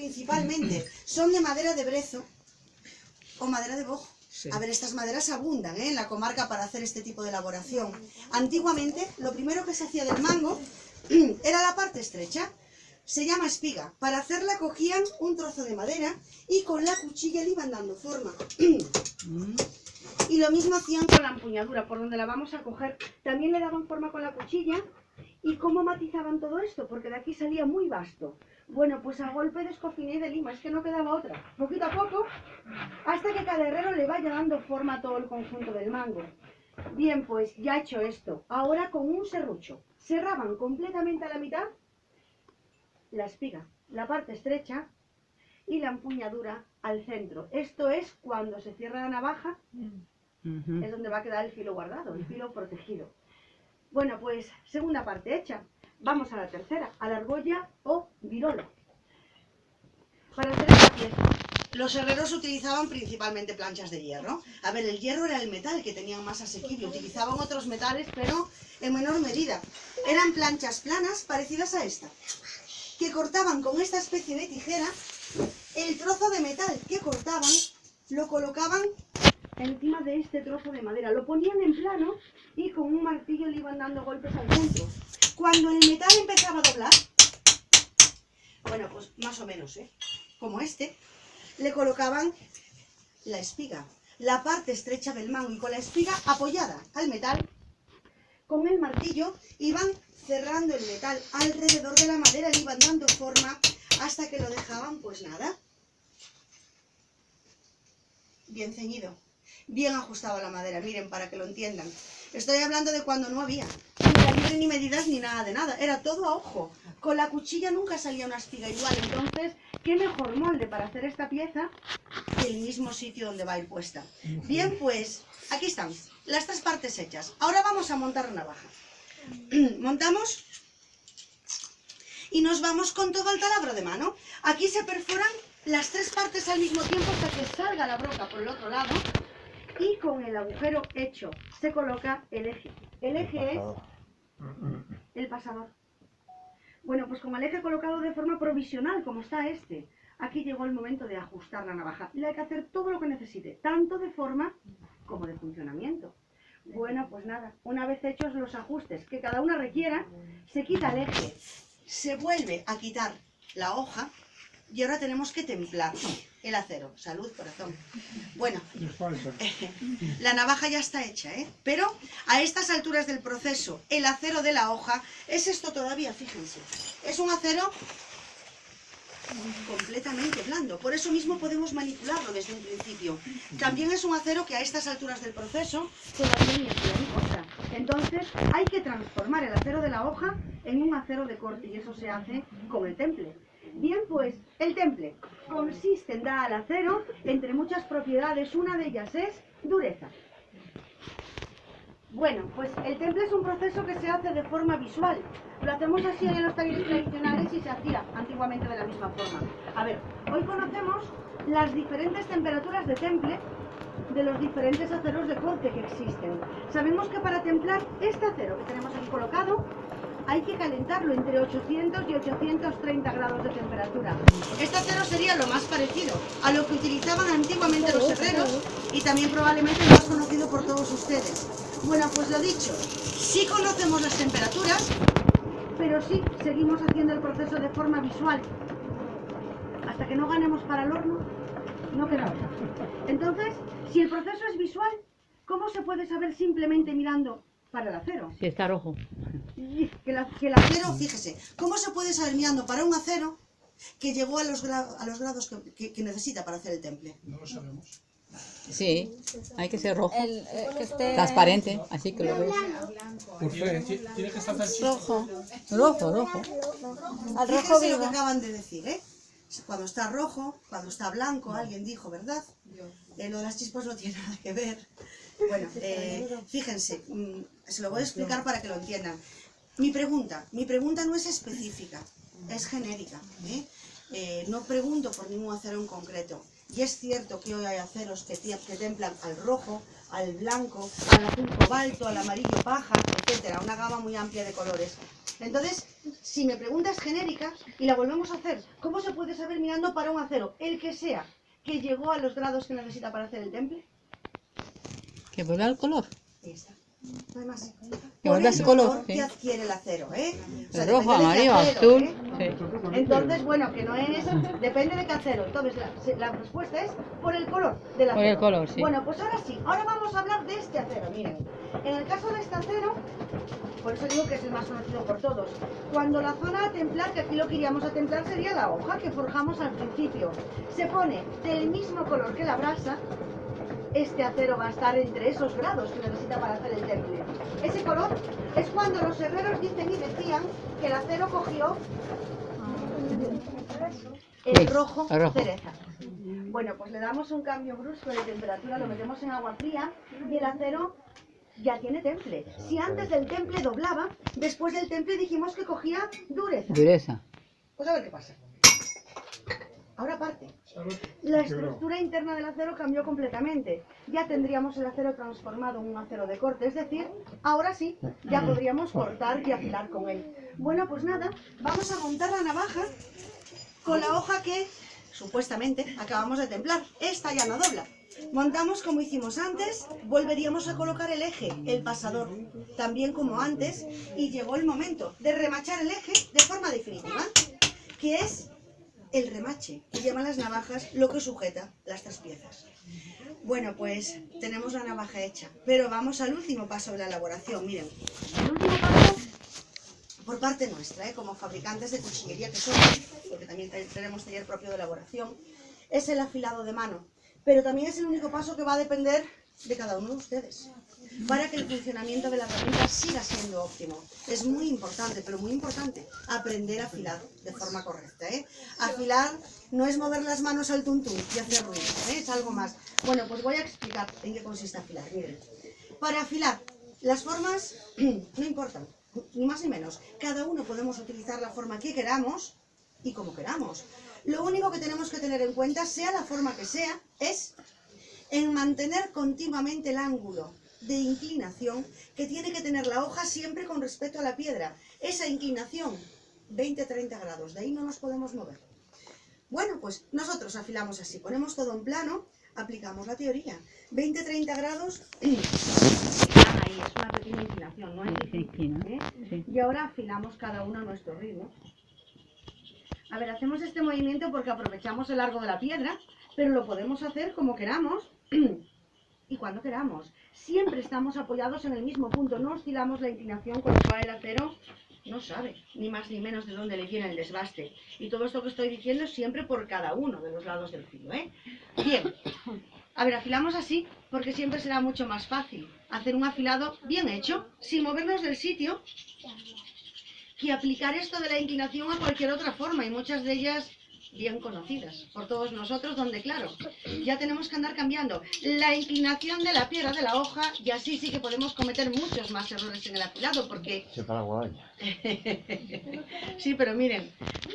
principalmente son de madera de brezo o madera de boj. Sí. A ver, estas maderas abundan en la comarca para hacer este tipo de elaboración. Antiguamente, lo primero que se hacía del mango era la parte estrecha. Se llama espiga. Para hacerla cogían un trozo de madera y con la cuchilla le iban dando forma. Y lo mismo hacían con la empuñadura, por donde la vamos a coger. También le daban forma con la cuchilla. ¿Y cómo matizaban todo esto? Porque de aquí salía muy vasto. Bueno, pues a golpe de escofina y de lima, es que no quedaba otra. Poquito a poco, hasta que cada herrero le vaya dando forma a todo el conjunto del mango. Bien, pues ya hecho esto, ahora con un serrucho. Cerraban completamente a la mitad la espiga, la parte estrecha y la empuñadura al centro. Esto es cuando se cierra la navaja, es donde va a quedar el filo guardado, el filo protegido. Bueno, pues segunda parte hecha. Vamos a la tercera, a la argolla o virola. Para hacer esta pieza, los herreros utilizaban principalmente planchas de hierro. A ver, el hierro era el metal que tenían más asequible. Utilizaban otros metales, pero en menor medida. Eran planchas planas parecidas a esta, que cortaban con esta especie de tijera el trozo de metal que cortaban, lo colocaban encima de este trozo de madera. Lo ponían en plano y con un martillo le iban dando golpes al centro. Cuando el metal empezaba a doblar, bueno, pues más o menos, como este, le colocaban la espiga, la parte estrecha del mango, y con la espiga apoyada al metal, con el martillo iban cerrando el metal alrededor de la madera, le iban dando forma hasta que lo dejaban, pues nada, bien ceñido, bien ajustado a la madera. Miren, para que lo entiendan, estoy hablando de cuando no había ni calibre, ni medidas, ni nada de nada, era todo a ojo. Con la cuchilla nunca salía una espiga igual. Entonces, ¿qué mejor molde para hacer esta pieza que el mismo sitio donde va a ir puesta? Bien, pues aquí están las tres partes hechas. Ahora vamos a montar la navaja. Montamos y nos vamos con todo al taladro de mano. Aquí se perforan las tres partes al mismo tiempo hasta que salga la broca por el otro lado, y con el agujero hecho se coloca el eje. El eje es el pasador. Bueno, pues con el eje colocado de forma provisional, como está este, aquí llegó el momento de ajustar la navaja. Le hay que hacer todo lo que necesite, tanto de forma como de funcionamiento. Bueno, pues nada, una vez hechos los ajustes que cada una requiera, se quita el eje, se vuelve a quitar la hoja, y ahora tenemos que templar el acero. Salud, corazón. Bueno, la navaja ya está hecha, pero a estas alturas del proceso, el acero de la hoja es esto todavía, fíjense. Es un acero completamente blando, por eso mismo podemos manipularlo desde un principio. También es un acero que a estas alturas del proceso todavía ni es gran cosa. Entonces hay que transformar el acero de la hoja en un acero de corte, y eso se hace con el temple. Bien, pues el temple consiste en dar al acero entre muchas propiedades. Una de ellas es dureza. Bueno, pues el temple es un proceso que se hace de forma visual. Lo hacemos así en los talleres tradicionales y se hacía antiguamente de la misma forma. A ver, hoy conocemos las diferentes temperaturas de temple de los diferentes aceros de corte que existen. Sabemos que para templar este acero que tenemos aquí colocado, hay que calentarlo entre 800 y 830 grados de temperatura. Este acero sería lo más parecido a lo que utilizaban antiguamente los herreros, y también probablemente el más conocido por todos ustedes. Bueno, pues lo dicho, sí conocemos las temperaturas, pero sí seguimos haciendo el proceso de forma visual. Hasta que no ganemos para el horno, no queda otra. Entonces, si el proceso es visual, ¿cómo se puede saber simplemente mirando para el acero? Si está rojo. Que el acero, fíjese, ¿cómo se puede saber mirando para un acero que llegó a los grados que necesita para hacer el temple? No lo sabemos. Sí, hay que ser rojo. Que esté Transparente, así que lo ves. Por fe. Tiene que estar tan rojo. Rojo, rojo. Al rojo Fíjense lo vivo. que acaban de decir, Cuando está rojo, cuando está blanco, alguien dijo, ¿verdad? Lo de las chispas no tiene nada que ver. Bueno, fíjense, se lo voy a explicar para que lo entiendan. Mi pregunta no es específica, es genérica. No pregunto por ningún acero en concreto. Y es cierto que hoy hay aceros que templan al rojo, al blanco, al azul cobalto, al amarillo paja, etcétera, una gama muy amplia de colores. Entonces, Si me preguntas genérica y la volvemos a hacer, ¿cómo se puede saber mirando para un acero, el que sea, que llegó a los grados que necesita para hacer el temple? Que vuelva al color. Ahí está. No hay más. Que Por vuelva el su color, color sí. que adquiere el acero, ¿eh? O sea, El rojo, depende de qué amarillo, acero, azul. ¿eh? Sí. Entonces, bueno, que no es... Depende de qué acero. Entonces, la respuesta es por el color del acero. Por el color, sí. Bueno, pues ahora sí. Ahora vamos a hablar de este acero, miren. En el caso de este acero, por eso digo que es el más conocido por todos. Cuando la zona a templar, que aquí lo que iríamos a templar sería la hoja que forjamos al principio, se pone del mismo color que la brasa, este acero va a estar entre esos grados que necesita para hacer el temple. Ese color es cuando los herreros dicen y decían que el acero cogió el Sí, rojo el rojo. cereza. Bueno, pues le damos un cambio brusco de temperatura, lo metemos en agua fría y el acero ya tiene temple. Si antes del temple doblaba, después del temple dijimos que cogía dureza. Dureza. Pues a ver qué pasa. Ahora parte. La estructura interna del acero cambió completamente. Ya tendríamos el acero transformado en un acero de corte, es decir, ahora sí, ya podríamos cortar y afilar con él. Bueno, pues nada, vamos a montar la navaja con la hoja que supuestamente acabamos de templar. Esta ya no dobla. Montamos como hicimos antes, volveríamos a colocar el eje, el pasador, también como antes, y llegó el momento de remachar el eje de forma definitiva, que es el remache, que llaman las navajas lo que sujeta las tres piezas. Bueno, pues tenemos la navaja hecha, pero vamos al último paso de la elaboración. Miren, el último paso por parte nuestra, como fabricantes de cuchillería que somos, porque también tenemos taller propio de elaboración, es el afilado de mano, pero también es el único paso que va a depender de cada uno de ustedes, para que el funcionamiento de la herramienta siga siendo óptimo. Es muy importante, pero muy importante, aprender a afilar de forma correcta, Afilar no es mover las manos al tuntún y hacer ruido, es algo más. Bueno, pues voy a explicar en qué consiste afilar. Miren, para afilar, las formas no importan, ni más ni menos. Cada uno podemos utilizar la forma que queramos y como queramos. Lo único que tenemos que tener en cuenta, sea la forma que sea, es en mantener continuamente el ángulo de inclinación que tiene que tener la hoja siempre con respecto a la piedra. Esa inclinación, 20-30 grados, de ahí no nos podemos mover. Bueno, pues nosotros afilamos así, ponemos todo en plano, aplicamos la teoría. 20-30 grados, ahí es una pequeña inclinación, no es difícil, Sí. Y ahora afilamos cada uno a nuestro ritmo. A ver, hacemos este movimiento porque aprovechamos el largo de la piedra, pero lo podemos hacer como queramos y cuando queramos. Siempre estamos apoyados en el mismo punto, no oscilamos la inclinación, con lo cual el acero no sabe ni más ni menos de dónde le viene el desbaste. Y todo esto que estoy diciendo es siempre por cada uno de los lados del filo, Bien, a ver, afilamos así porque siempre será mucho más fácil hacer un afilado bien hecho, sin movernos del sitio, que aplicar esto de la inclinación a cualquier otra forma, y muchas de ellas bien conocidas por todos nosotros, donde claro, ya tenemos que andar cambiando la inclinación de la piedra de la hoja, y así sí que podemos cometer muchos más errores en el afilado, porque... Sí, pero miren,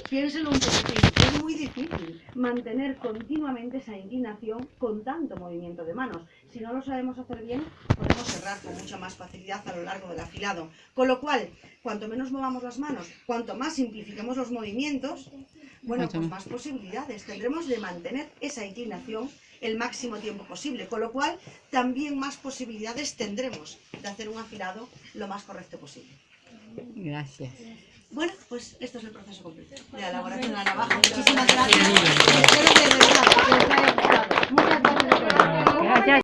piénsenlo un poquitín, es muy difícil mantener continuamente esa inclinación con tanto movimiento de manos. Si no lo sabemos hacer bien, podemos errar con mucha más facilidad a lo largo del afilado. Con lo cual, cuanto menos movamos las manos, cuanto más simplifiquemos los movimientos, bueno, pues más posibilidades tendremos de mantener esa inclinación el máximo tiempo posible, con lo cual también más posibilidades tendremos de hacer un afilado lo más correcto posible. Gracias. Bueno, pues esto es el proceso completo de la elaboración de la navaja. Muchísimas gracias.